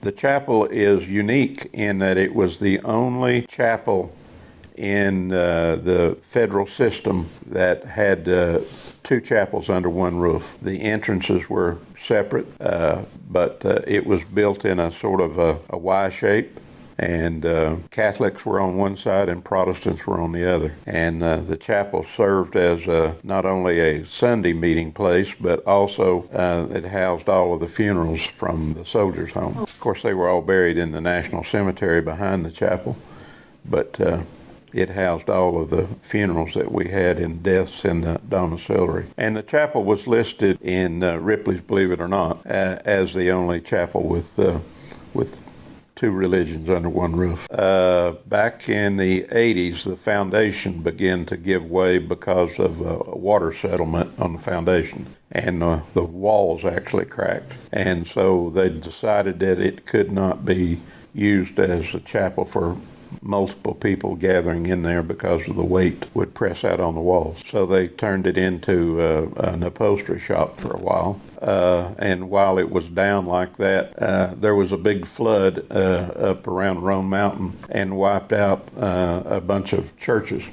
The chapel is unique in that it was the only chapel in the federal system that had two chapels under one roof. The entrances were separate, but it was built in a sort of a Y shape, and Catholics were on one side and Protestants were on the other. And the chapel served as not only a Sunday meeting place, but also it housed all of the funerals from the soldiers' home. Of course, they were all buried in the National Cemetery behind the chapel, but it housed all of the funerals that we had in deaths in the domiciliary. And the chapel was listed in Ripley's Believe It or Not as the only chapel with two religions under one roof. Back in the 80s, the foundation began to give way because of a water settlement on the foundation, and the walls actually cracked. And so they decided that it could not be used as a chapel for multiple people gathering in there because of the weight would press out on the walls. So they turned it into an upholstery shop for a while. And while it was down like that, there was a big flood up around Roan Mountain and wiped out a bunch of churches.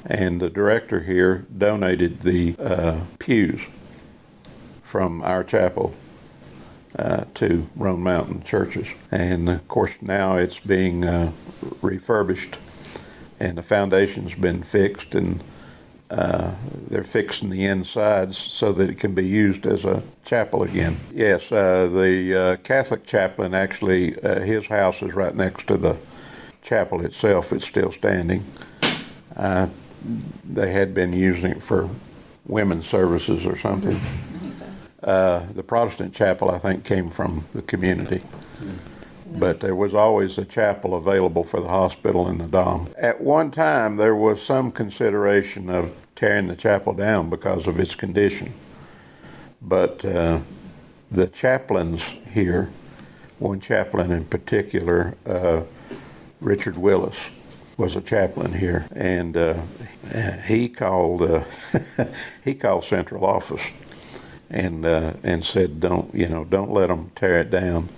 And the director here donated the pews from our chapel to Roan Mountain churches. And of course now it's being refurbished, and the foundation's been fixed, and they're fixing the insides so that it can be used as a chapel again. Yes, the Catholic chaplain actually, his house is right next to the chapel itself. It's still standing. They had been using it for women's services or something. The Protestant chapel, I think, came from the community. But there was always a chapel available for the hospital and the dom. At one time, there was some consideration of tearing the chapel down because of its condition. But the chaplains here, one chaplain in particular, Richard Willis, was a chaplain here, and he called central office and said, don't let them tear it down,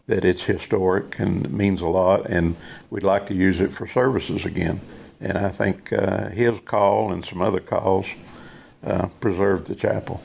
that it's historic and means a lot, and we'd like to use it for services again. And I think his call and some other calls preserved the chapel.